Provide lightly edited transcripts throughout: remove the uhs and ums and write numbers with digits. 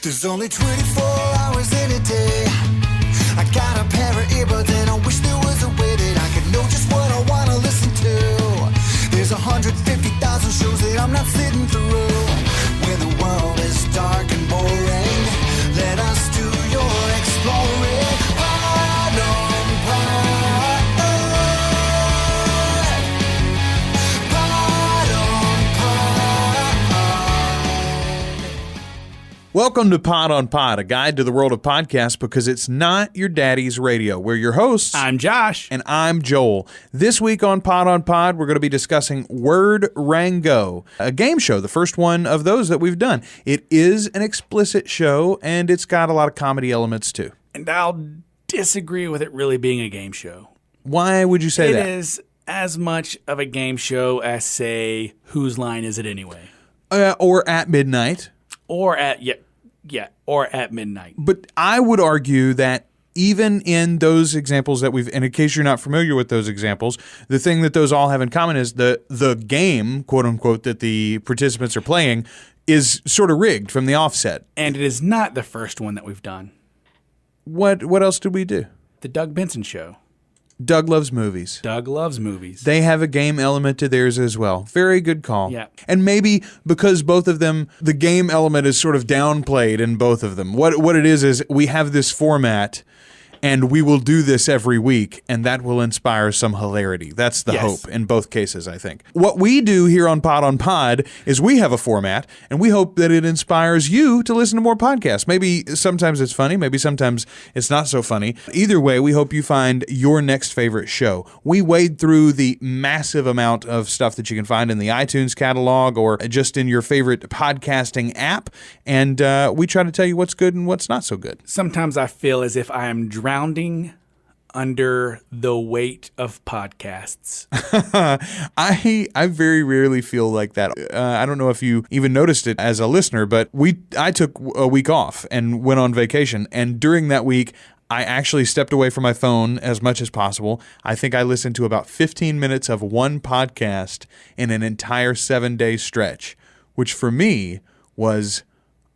There's only 24 hours in a day. I got a pair of earbuds and I wish there was a way that I could know just what I want to listen to. There's 150,000 shows that I'm not sitting through. When the world is dark and boring, let us do your exploring. Pod on pod. Pod on pod. Welcome to Pod on Pod, a guide to the world of podcasts because it's not your daddy's radio. We're your hosts. I'm Josh. And I'm Joel. This week on Pod, we're going to be discussing Word Rango, a game show, the first one of those that we've done. It is an explicit show, and it's got a lot of comedy elements, too. And I'll disagree with it really being a game show. Why would you say that? It is as much of a game show as, say, Whose Line Is It Anyway? Or At Midnight. Or at midnight. But I would argue that even in those examples that we've, and in case you're not familiar with those examples, the thing that those all have in common is the game, quote unquote, that the participants are playing is sort of rigged from the offset. And it is not the first one that we've done. What else did we do? The Doug Benson Show. Doug loves movies. Doug loves movies. They have a game element to theirs as well. Very good call. Yeah. And maybe because both of them, the game element is sort of downplayed in both of them. What it is we have this format and we will do this every week, and that will inspire some hilarity. That's the hope in both cases, I think. What we do here on Pod is we have a format, and we hope that it inspires you to listen to more podcasts. Maybe sometimes it's funny, maybe sometimes it's not so funny. Either way, we hope you find your next favorite show. We wade through the massive amount of stuff that you can find in the iTunes catalog or just in your favorite podcasting app, and we try to tell you what's good and what's not so good. Sometimes I feel as if I am drowning under the weight of podcasts. I very rarely feel like that. I don't know if you even noticed it as a listener, but I took a week off and went on vacation. And during that week, I actually stepped away from my phone as much as possible. I think I listened to about 15 minutes of one podcast in an entire 7-day stretch, which for me was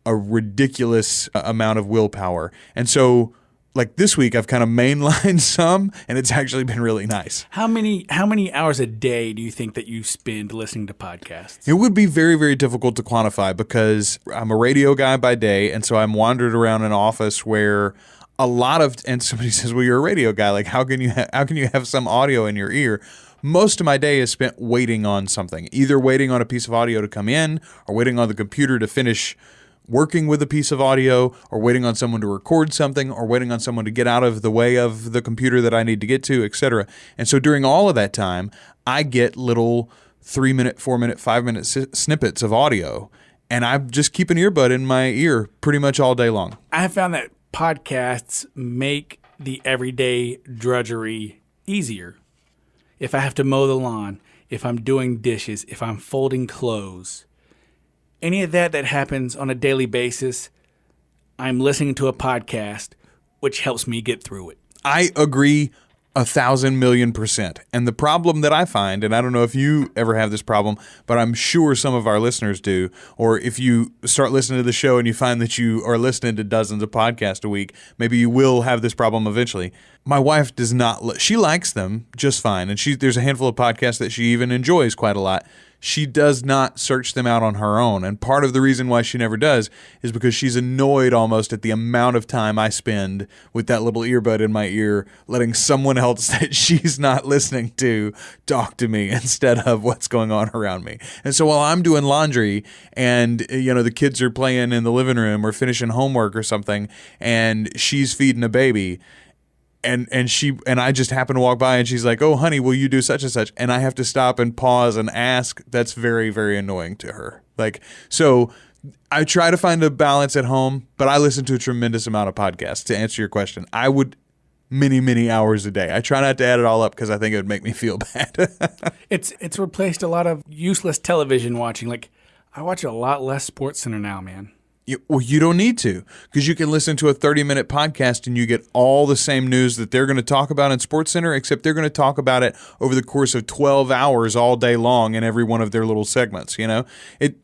a ridiculous amount of willpower. And so like this week, I've kind of mainlined some, and it's actually been really nice. How many hours a day do you think that you spend listening to podcasts? It would be very, very difficult to quantify because I'm a radio guy by day, and so I'm wandered around an office where a lot of, and somebody says, well, you're a radio guy. Like, how can you have some audio in your ear? Most of my day is spent waiting on something, either waiting on a piece of audio to come in or waiting on the computer to finish working with a piece of audio, or waiting on someone to record something, or waiting on someone to get out of the way of the computer that I need to get to, etc. And so during all of that time, I get little 3-minute, 4-minute, 5-minute snippets of audio, and I just keep an earbud in my ear pretty much all day long. I have found that podcasts make the everyday drudgery easier. If I have to mow the lawn, if I'm doing dishes, if I'm folding clothes, any of that happens on a daily basis, I'm listening to a podcast, which helps me get through it. I agree 1,000,000,000%. And the problem that I find, and I don't know if you ever have this problem, but I'm sure some of our listeners do, or if you start listening to the show and you find that you are listening to dozens of podcasts a week, maybe you will have this problem eventually. My wife does not, she likes them just fine. And there's a handful of podcasts that she even enjoys quite a lot. She does not search them out on her own. And part of the reason why she never does is because she's annoyed almost at the amount of time I spend with that little earbud in my ear, letting someone else that she's not listening to talk to me instead of what's going on around me. And so while I'm doing laundry and, the kids are playing in the living room or finishing homework or something, and she's feeding a baby, And I just happen to walk by and she's like, oh, honey, will you do such and such? And I have to stop and pause and ask. That's very, very annoying to her. So I try to find a balance at home, but I listen to a tremendous amount of podcasts. To answer your question, I would many, many hours a day. I try not to add it all up because I think it would make me feel bad. It's replaced a lot of useless television watching. Like, I watch a lot less SportsCenter now, man. Well, you don't need to, because you can listen to a 30-minute podcast and you get all the same news that they're going to talk about in SportsCenter, except they're going to talk about it over the course of 12 hours all day long in every one of their little segments,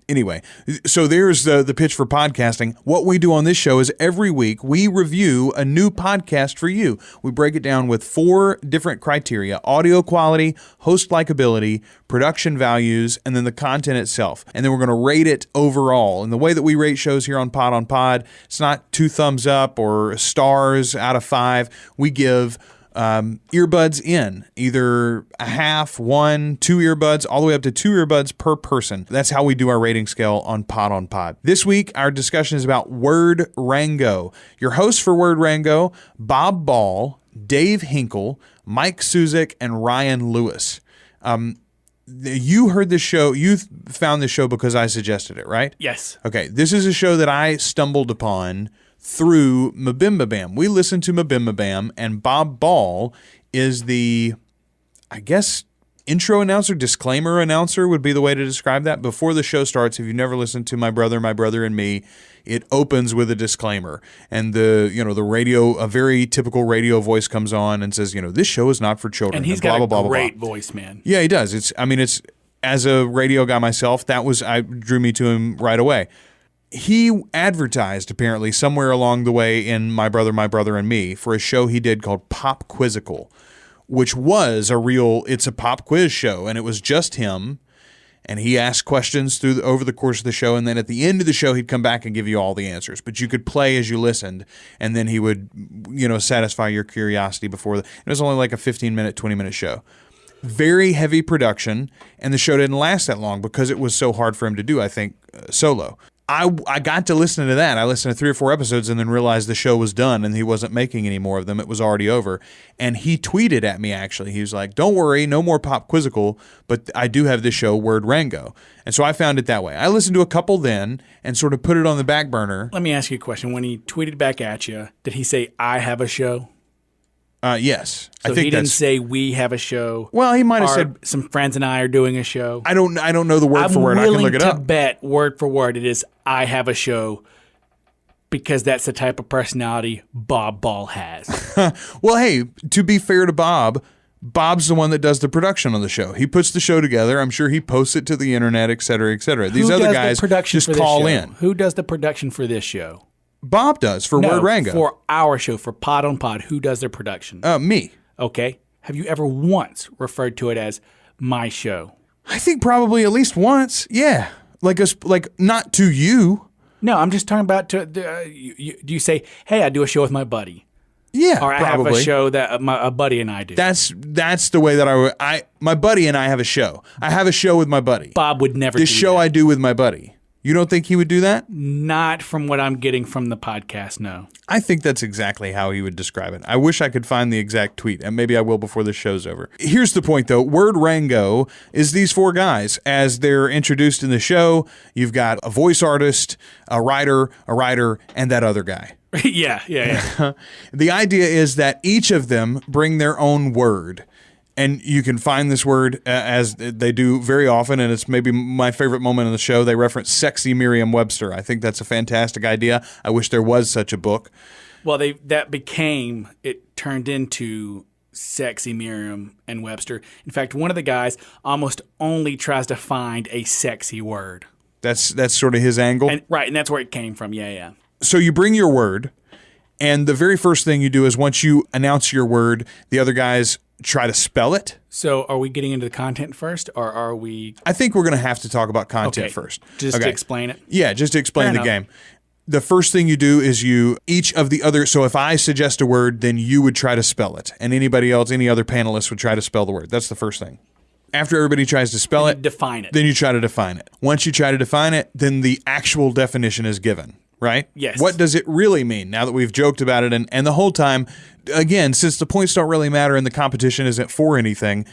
Anyway, so there's the pitch for podcasting. What we do on this show is every week we review a new podcast for you. We break it down with 4 different criteria: audio quality, host likability, production values, and then the content itself. And then we're going to rate it overall. And the way that we rate shows here on Pod, it's not 2 thumbs up or stars out of 5. We give earbuds in, either a half, 1, 2 earbuds, all the way up to 2 earbuds per person. That's how we do our rating scale on Pod. This week, our discussion is about Word Rango. Your hosts for Word Rango, Bob Ball, Dave Hinkle, Mike Suzik, and Ryan Lewis. You heard this show, you found this show because I suggested it, right? Yes. Okay, this is a show that I stumbled upon through Mabimbabam. We listened to Mabimbabam, and Bob Ball is the, I guess, intro announcer, disclaimer announcer would be the way to describe that. Before the show starts, if you've never listened to My Brother and Me, it opens with a disclaimer. And the radio, a very typical radio voice comes on and says, this show is not for children. And he's got a great voice, man. Yeah, he does. It's as a radio guy myself, drew me to him right away. He advertised, apparently, somewhere along the way in My Brother and Me for a show he did called Pop Quizzical, which was it's a pop quiz show, and it was just him, and he asked questions over the course of the show, and then at the end of the show, he'd come back and give you all the answers. But you could play as you listened, and then he would, satisfy your curiosity it was only like a 15-minute, 20-minute show. Very heavy production, and the show didn't last that long because it was so hard for him to do, I think, solo. I got to listen to that. I listened to 3 or 4 episodes and then realized the show was done and he wasn't making any more of them. It was already over. And he tweeted at me, actually. He was like, don't worry, no more Pop Quizzical, but I do have this show, Word Rango. And so I found it that way. I listened to a couple then and sort of put it on the back burner. Let me ask you a question. When he tweeted back at you, did he say, I have a show? Yes. So I think he didn't say we have a show. Well, he might have said some friends and I are doing a show. I don't know the word for word. I can look it up. I'm willing to bet word for word it is I have a show because that's the type of personality Bob Ball has. Well, hey, to be fair to Bob, Bob's the one that does the production on the show. He puts the show together. I'm sure he posts it to the internet, et cetera, et cetera. These other guys just call in. Who does the production for this show? Bob does for Word Rango. For our show, for Pod on Pod, who does their production? Me. Okay. Have you ever once referred to it as my show? I think probably at least once. Yeah. Like not to you. No, I'm just talking about do you say, hey, I do a show with my buddy? Yeah, or I probably. have a show that a buddy and I do. That's the way that my buddy and I have a show. I have a show with my buddy. Bob would never do this show that. I do with my buddy. You don't think he would do that? Not from what I'm getting from the podcast, no. I think that's exactly how he would describe it. I wish I could find the exact tweet, and maybe I will before the show's over. Here's the point, though. Word Rango is these 4 guys. As they're introduced in the show, you've got a voice artist, a writer, and that other guy. Yeah. The idea is that each of them bring their own word. And you can find this word as they do very often, and it's maybe my favorite moment in the show. They reference sexy Merriam-Webster. I think that's a fantastic idea. I wish there was such a book. Well, it turned into sexy Merriam and Webster. In fact, one of the guys almost only tries to find a sexy word. That's sort of his angle? And that's where it came from, yeah. So you bring your word, and the very first thing you do is once you announce your word, the other guys try to spell it. So are we getting into the content first, or are we... I think we're going to have to talk about content first. Just to explain it? Yeah, just to explain the game. The first thing you do is each of the other... So if I suggest a word, then you would try to spell it. And anybody else, any other panelist would try to spell the word. That's the first thing. After everybody tries to spell it... Define it. Then you try to define it. Once you try to define it, then the actual definition is given. Right? Yes. What does it really mean now that we've joked about it? And the whole time, again, since the points don't really matter and the competition isn't for anything,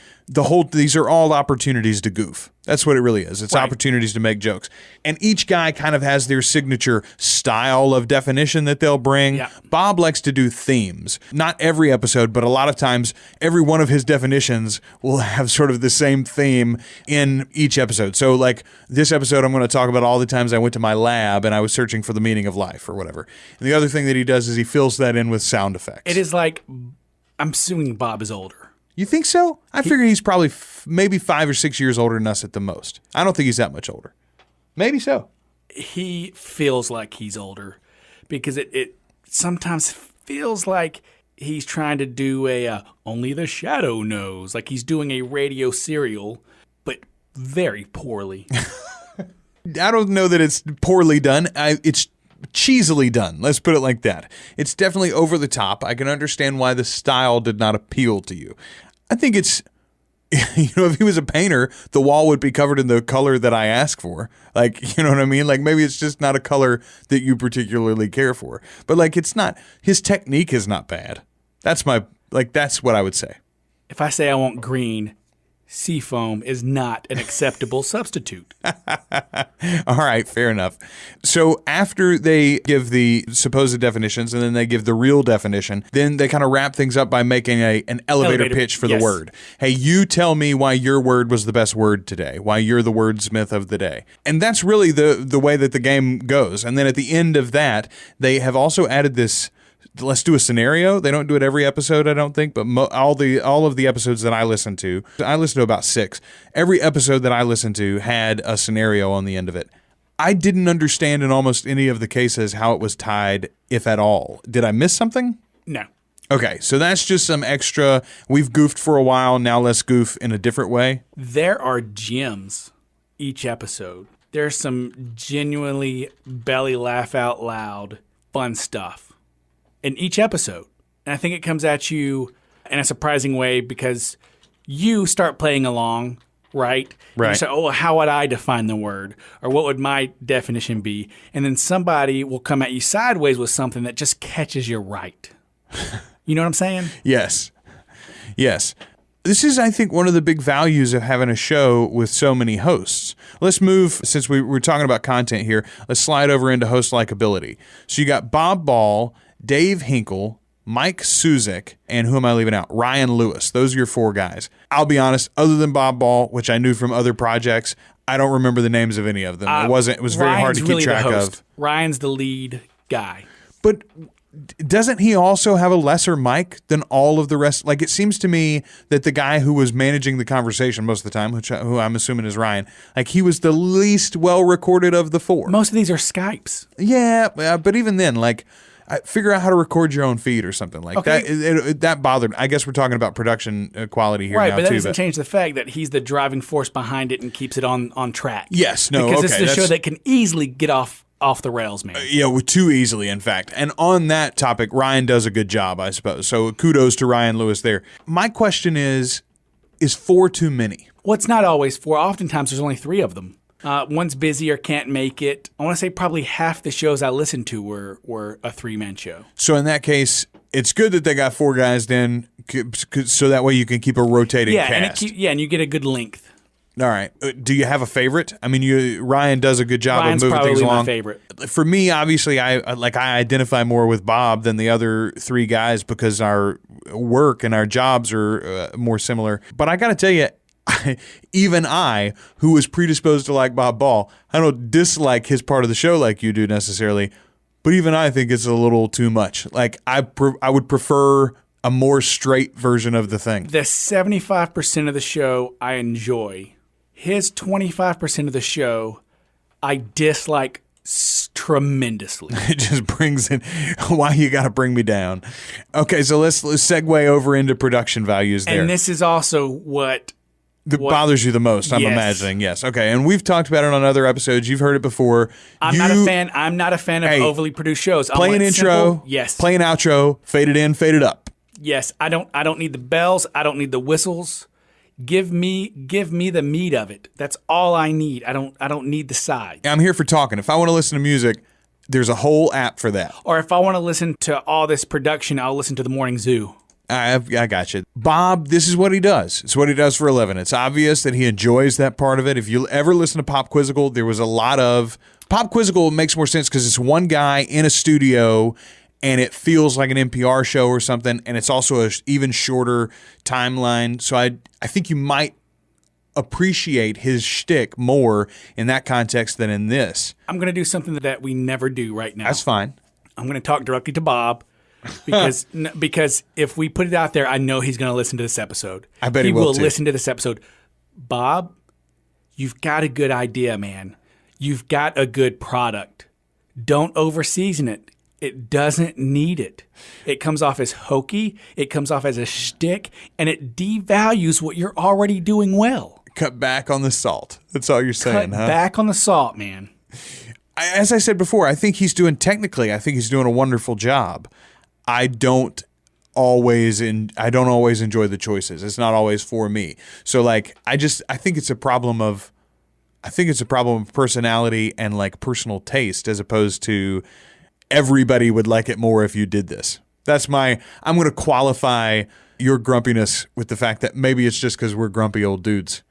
these are all opportunities to goof. That's what it really is. It's opportunities to make jokes. And each guy kind of has their signature style of definition that they'll bring. Yeah. Bob likes to do themes. Not every episode, but a lot of times every one of his definitions will have sort of the same theme in each episode. So like this episode, I'm going to talk about all the times I went to my lab and I was searching for the meaning of life or whatever. And the other thing that he does is he fills that in with sound effects. It is like, I'm assuming Bob is older. You think so? I figure he's probably maybe 5 or 6 years older than us at the most. I don't think he's that much older. Maybe so. He feels like he's older because it sometimes feels like he's trying to do a only the shadow knows, like he's doing a radio serial, but very poorly. I don't know that it's poorly done. It's cheesily done. Let's put it like that. It's definitely over the top. I can understand why the style did not appeal to you. I think it's, if he was a painter, the wall would be covered in the color that I ask for. Like, you know what I mean? Like maybe it's just not a color that you particularly care for. But like it's not, his technique is not bad. That's what I would say. If I say I want green, seafoam is not an acceptable substitute. All right, fair enough. So after they give the supposed definitions and then they give the real definition, then they kind of wrap things up by making an elevator pitch for the word. Hey, you tell me why your word was the best word today, why you're the wordsmith of the day. And that's really the way that the game goes. And then at the end of that, they have also added this, let's do a scenario. They don't do it every episode, I don't think, but all of the episodes that I listen to about 6. Every episode that I listened to had a scenario on the end of it. I didn't understand in almost any of the cases how it was tied, if at all. Did I miss something? No. Okay, so that's just some extra. We've goofed for a while. Now let's goof in a different way. There are gems each episode. There's some genuinely belly laugh out loud fun stuff in each episode. And I think it comes at you in a surprising way because you start playing along, right? Right. You say, oh, how would I define the word? Or what would my definition be? And then somebody will come at you sideways with something that just catches you right. You know what I'm saying? Yes. Yes. This is, I think, one of the big values of having a show with so many hosts. Let's move, since we're talking about content here, let's slide over into host likability. So you got Bob Ball, Dave Hinkle, Mike Suzik, and who am I leaving out? Ryan Lewis. Those are your 4 guys. I'll be honest, other than Bob Ball, which I knew from other projects, I don't remember the names of any of them. It was very hard to keep track of. Ryan's the lead guy. But doesn't he also have a lesser mic than all of the rest? Like, it seems to me that the guy who was managing the conversation most of the time, who I'm assuming is Ryan, like he was the least well recorded of the 4. Most of these are Skypes. Yeah, but even then, like, figure out how to record your own feed or something like that. That bothered me. I guess we're talking about production quality here right, now, but that too. Doesn't change the fact that he's the driving force behind it and keeps it on track. Yes, no, because it's the show that can easily get off the rails, man. Too easily, in fact. And on that topic, Ryan does a good job, I suppose. So kudos to Ryan Lewis there. My question is 4 too many? Well, it's not always 4. Oftentimes, there's only 3 of them. One's busy or can't make it. I want to say probably half the shows I listened to were a 3-man show. So in that case, it's good that they got 4 guys then, so that way you can keep a rotating cast. And you get a good length. All right. Do you have a favorite? I mean, Ryan does a good job Ryan's of moving things along. Ryan's probably my favorite. For me, obviously, I identify more with Bob than the other 3 guys because our work and our jobs are more similar. But I got to tell you, even I, who was predisposed to like Bob Ball, I don't dislike his part of the show like you do necessarily, but even I think it's a little too much. Like, I would prefer a more straight version of the thing. The 75% of the show I enjoy. His 25% of the show I dislike tremendously. It just brings in why you got to bring me down. Okay, so let's segue over into production values there. And this is also what bothers you the most, I'm imagining. Yes. Okay. And we've talked about it on other episodes. You've heard it before. I'm not a fan of overly produced shows. Play an intro. Yes. Play an outro. Fade it in. Fade it up. Yes. I don't need the bells. I don't need the whistles. Give me the meat of it. That's all I need. I don't need the side. I'm here for talking. If I want to listen to music, There's a whole app for that. Or if I want to listen to all this production, I'll listen to the Morning Zoo. I got you. Bob, this is what he does. It's what he does for a living. It's obvious that he enjoys that part of it. If you ever listen to Pop Quizzical, there was a lot of... Pop Quizzical makes more sense because it's one guy in a studio and it feels like an NPR show or something, and it's also an even shorter timeline. So I think you might appreciate his shtick more in that context than in this. I'm going to do something that we never do right now. That's fine. I'm going to talk directly to Bob. Because if we put it out there, I know he's going to listen to this episode. I bet he will too. Listen to this episode. Bob, you've got a good idea, man. You've got a good product. Don't overseason it. It doesn't need it. It comes off as hokey. It comes off as a shtick, and it devalues what you're already doing well. Cut back on the salt. That's all you're saying, Huh? Back on the salt, man. As I said before, I think he's doing a wonderful job. I don't always enjoy the choices. It's not always for me. So like I think it's a problem of personality and like personal taste, as opposed to everybody would like it more if you did this. I'm going to qualify your grumpiness with the fact that maybe it's just because we're grumpy old dudes.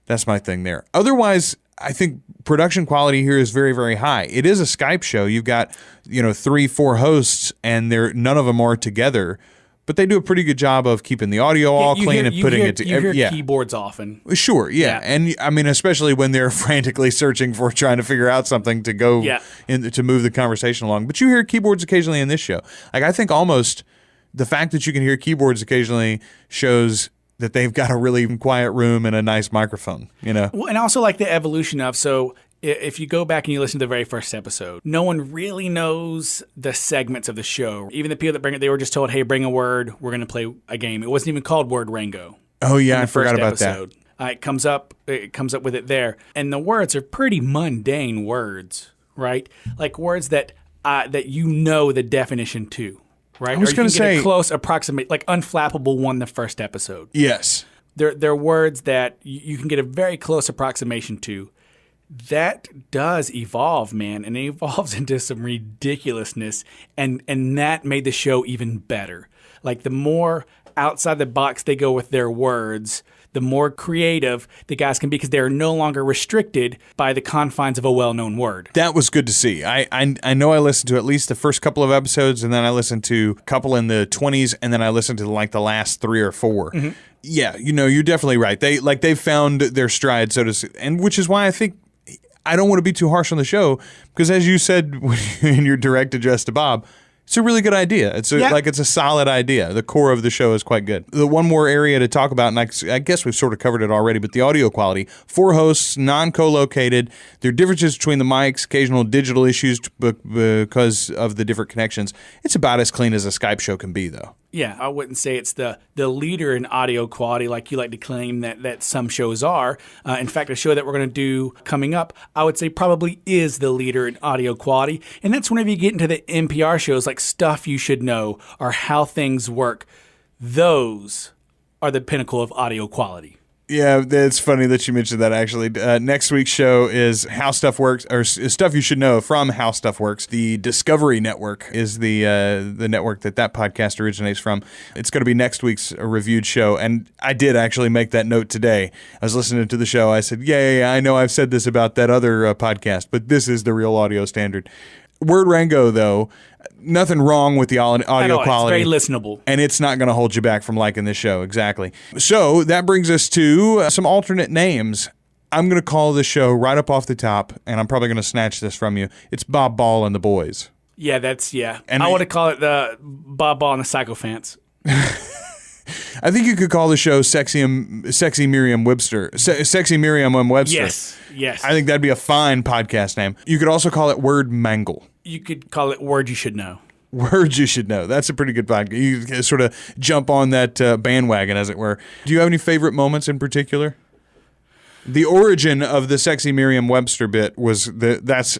That's my thing there. Otherwise, I think production quality here is very, very high. It is a Skype show. You've got, 3-4 hosts, and none of them are together, but they do a pretty good job of keeping the audio all clean and putting it together. You hear keyboards often. Sure, yeah. And I mean, especially when they're frantically searching for trying to figure out something to go to move the conversation along. But you hear keyboards occasionally in this show. Like, I think almost the fact that you can hear keyboards occasionally shows that they've got a really quiet room and a nice microphone, Well, and also like the evolution of, so if you go back and you listen to the very first episode, no one really knows the segments of the show. Even the people that bring it, they were just told, hey, bring a word, we're going to play a game. It wasn't even called Word Rango. Oh, yeah, I forgot about that. It comes up with it there. And the words are pretty mundane words, right? Like words that the definition to. Right? I was going to say a close approximate, like Unflappable won the first episode. Yes. They're words that you can get a very close approximation to. That does evolve, man, and it evolves into some ridiculousness, and that made the show even better. Like the more outside the box they go with their words, the more creative the guys can be, because they're no longer restricted by the confines of a well-known word. That was good to see. I know I listened to at least the first couple of episodes, and then I listened to a couple in the 20s, and then I listened to like the last 3 or 4. Mm-hmm. Yeah, you're definitely right. They've found their stride, so to say, and which is why I think I don't want to be too harsh on the show, because as you said in your direct address to Bob, it's a really good idea. It's a solid idea. The core of the show is quite good. The one more area to talk about, and I guess we've sort of covered it already, but the audio quality. 4 hosts, non-co-located. There are differences between the mics, occasional digital issues because of the different connections. It's about as clean as a Skype show can be, though. Yeah, I wouldn't say it's the leader in audio quality like you like to claim that some shows are. In fact, a show that we're going to do coming up, I would say probably is the leader in audio quality. And that's whenever you get into the NPR shows like Stuff You Should Know or How Things Work. Those are the pinnacle of audio quality. Yeah, it's funny that you mentioned that, actually. Next week's show is How Stuff Works, or Stuff You Should Know from How Stuff Works. The Discovery Network is the network that podcast originates from. It's going to be next week's reviewed show, and I did actually make that note today. I was listening to the show. I said, yeah, I know I've said this about that other podcast, but this is the real audio standard. Word Rango, though, nothing wrong with the audio quality. It's very listenable. And it's not going to hold you back from liking this show. Exactly. So that brings us to some alternate names. I'm going to call this show right up off the top, and I'm probably going to snatch this from you. It's Bob Ball and the Boys. Yeah, And I want to call it the Bob Ball and the Sycophants. I think you could call the show Sexy Merriam-Webster. Sexy Merriam-Webster. Yes. I think that'd be a fine podcast name. You could also call it Word Mangle. You could call it Words You Should Know. Words You Should Know. That's a pretty good podcast. You can sort of jump on that bandwagon, as it were. Do you have any favorite moments in particular? The origin of the Sexy Merriam-Webster bit was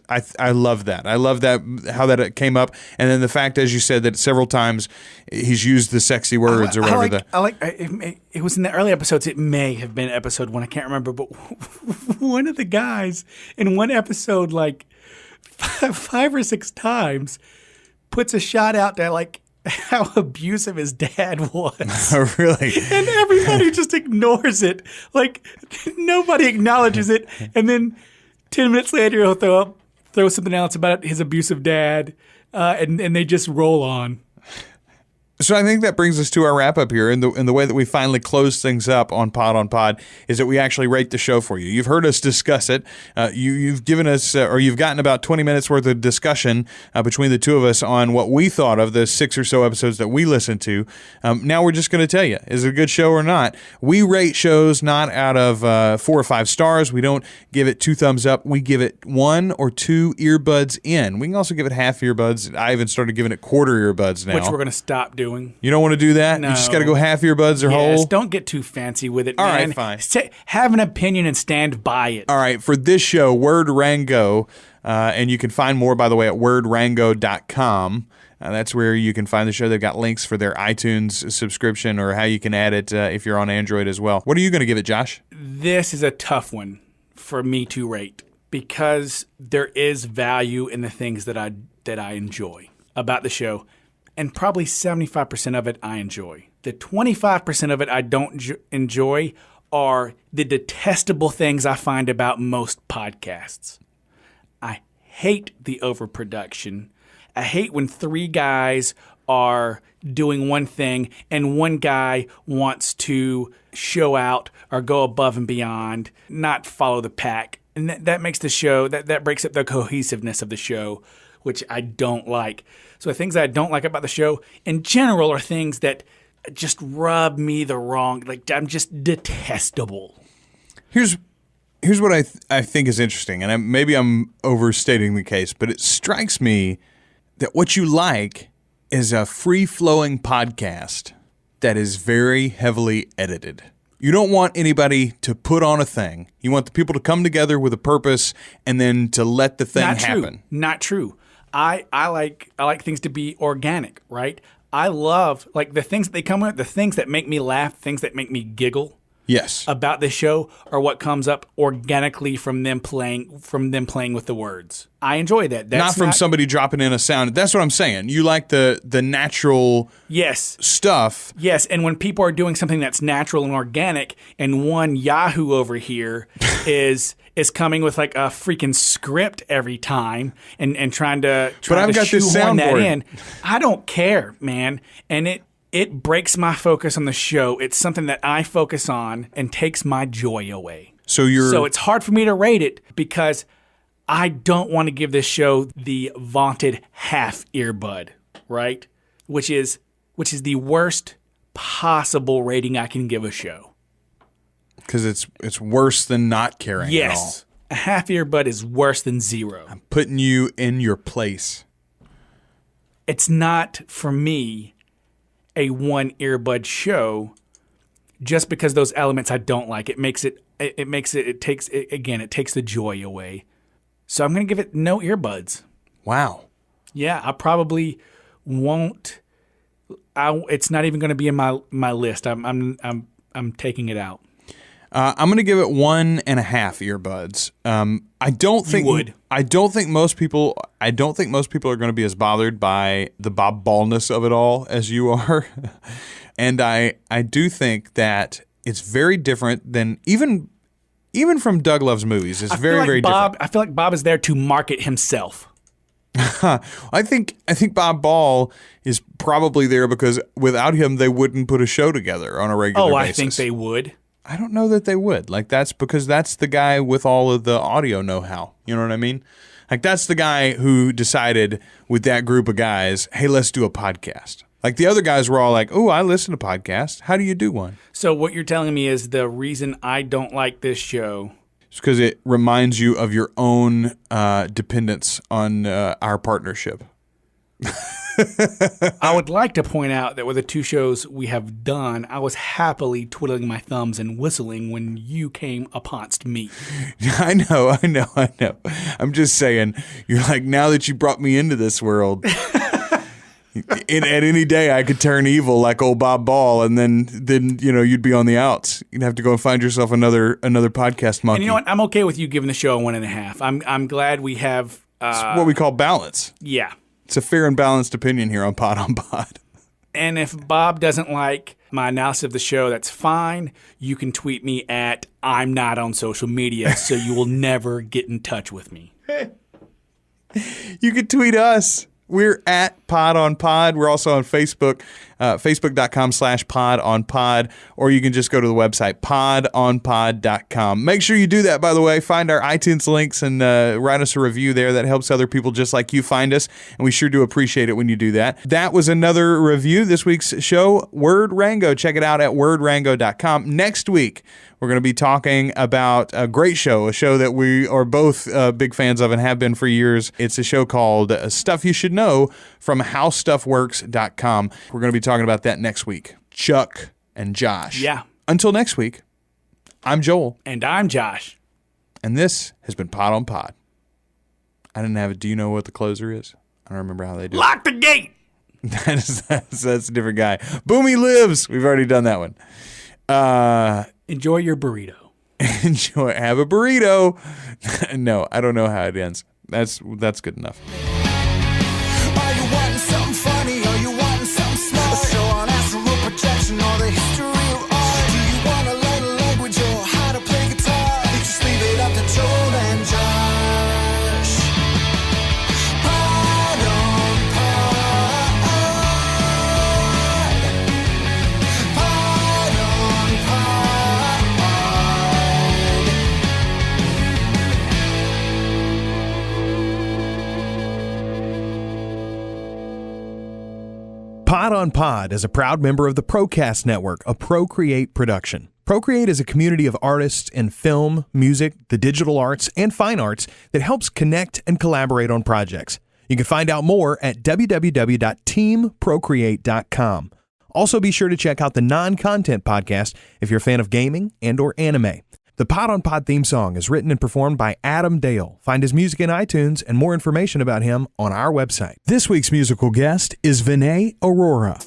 I love that. I love that, how that came up, and then the fact, as you said, that several times he's used the sexy words or whatever. It was in the early episodes. It may have been episode 1. I can't remember, but one of the guys in one episode 5 or 6 times puts a shot out there like how abusive his dad was. Oh, really? And everybody just ignores it. Like, nobody acknowledges it. And then 10 minutes later, he'll throw something else about his abusive dad, and they just roll on. So I think that brings us to our wrap up here, and the way that we finally close things up on Pod is that we actually rate the show for you. You've heard us discuss it. You've given us, or you've gotten about 20 minutes worth of discussion between the two of us on what we thought of the 6 or so episodes that we listened to. Now we're just going to tell you, is it a good show or not? We rate shows not out of 4 or 5 stars. We don't give it 2 thumbs up. We give it 1 or 2 earbuds in. We can also give it half earbuds. I even started giving it quarter earbuds now. Which we're going to stop doing. You don't want to do that? No. You just got to go half earbuds or whole? Don't get too fancy with it, All man. right, fine. Have an opinion and stand by it. All right, for this show, Word Rango, and you can find more, by the way, at wordrango.com. That's where you can find the show. They've got links for their iTunes subscription or how you can add it if you're on Android as well. What are you going to give it, Josh? This is a tough one for me to rate because there is value in the things that I enjoy about the show. And probably 75% of it I enjoy. The 25% of it I don't enjoy are the detestable things I find about most podcasts. I hate the overproduction. I hate when 3 guys are doing one thing and one guy wants to show out or go above and beyond, not follow the pack. And that makes the show, that breaks up the cohesiveness of the show, which I don't like. So the things that I don't like about the show in general are things that just rub me the wrong, like I'm just detestable. Here's what I think is interesting, and maybe I'm overstating the case, but it strikes me that what you like is a free-flowing podcast that is very heavily edited. You don't want anybody to put on a thing. You want the people to come together with a purpose and then to let the thing happen. Not true. I like things to be organic, right? I love like the things that they come with, the things that make me laugh, things that make me giggle. Yes. About the show are what comes up organically from them playing with the words. I enjoy that. That's not from somebody dropping in a sound. That's what I'm saying. You like the natural stuff. Yes, and when people are doing something that's natural and organic and one Yahoo over here is coming with like a freaking script every time and trying to shoehorn that in. I don't care, man. And it breaks my focus on the show. It's something that I focus on and takes my joy away. So it's hard for me to rate it because I don't want to give this show the vaunted half earbud, right? Which is the worst possible rating I can give a show. Because it's worse than not caring at all. Yes. A half earbud is worse than 0. I'm putting you in your place. It's not, for me, a 1 earbud show just because those elements I don't like. It takes the joy away. So I'm going to give it no earbuds. Wow. Yeah, I probably won't. It's not even going to be in my list. I'm taking it out. I'm going to give it 1.5 earbuds. I don't think you would. I don't think most people are going to be as bothered by the Bob Ballness of it all as you are. And I do think that it's very different than even from Doug Love's movies. It's very different. I feel like Bob is there to market himself. I think Bob Ball is probably there because without him they wouldn't put a show together on a regular basis. I think they would. I don't know that they would. Like that's because that's the guy with all of the audio know-how. You know what I mean? Like that's the guy who decided with that group of guys, hey, let's do a podcast. Like the other guys were all like, oh, I listen to podcasts. How do you do one? So what you're telling me is the reason I don't like this show is because it reminds you of your own dependence on our partnership. I would like to point out that with the 2 shows we have done, I was happily twiddling my thumbs and whistling when you came upon me. I know. I'm just saying, you're like, now that you brought me into this world, at any day I could turn evil like old Bob Ball, and then you'd be on the outs. You'd have to go and find yourself another podcast monkey. And you know what? I'm okay with you giving the show a 1.5. I'm glad we have It's what we call balance. Yeah. It's a fair and balanced opinion here on Pod on Pod. And if Bob doesn't like my analysis of the show, that's fine. You can tweet me at I'm not on social media, so you will never get in touch with me. You can tweet us. We're at Pod on Pod. We're also on Facebook, facebook.com/podonpod, or you can just go to the website, podonpod.com. Make sure you do that, by the way. Find our iTunes links and write us a review there. That helps other people just like you find us, and we sure do appreciate it when you do that. That was another review. This week's show, Word Rango. Check it out at wordrango.com. Next week, we're going to be talking about a great show, a show that we are both big fans of and have been for years. It's a show called Stuff You Should Know from HowStuffWorks.com. We're going to be talking about that next week. Chuck and Josh. Yeah. Until next week, I'm Joel. And I'm Josh. And this has been Pod on Pod. I didn't have it. Do you know what the closer is? I don't remember how they do it. Lock the gate! That's a different guy. Boomy lives. We've already done that one. Enjoy your burrito. Enjoy. Have a burrito. No, I don't know how it ends. That's good enough. Are you wanting something funny? Are you wanting something smart? A show on astral projection or the history of art? Do you want to learn a language or how to play guitar? Just leave it up to Joel and Josh. Pod on pod. Pod on pod. Pod on Pod is a proud member of the Procast Network, a ProCreate production. ProCreate is a community of artists in film, music, the digital arts, and fine arts that helps connect and collaborate on projects. You can find out more at www.teamprocreate.com. Also, be sure to check out the Non-Content podcast if you're a fan of gaming and or anime. The Pod on Pod theme song is written and performed by Adam Dale. Find his music in iTunes and more information about him on our website. This week's musical guest is Vinay Aurora.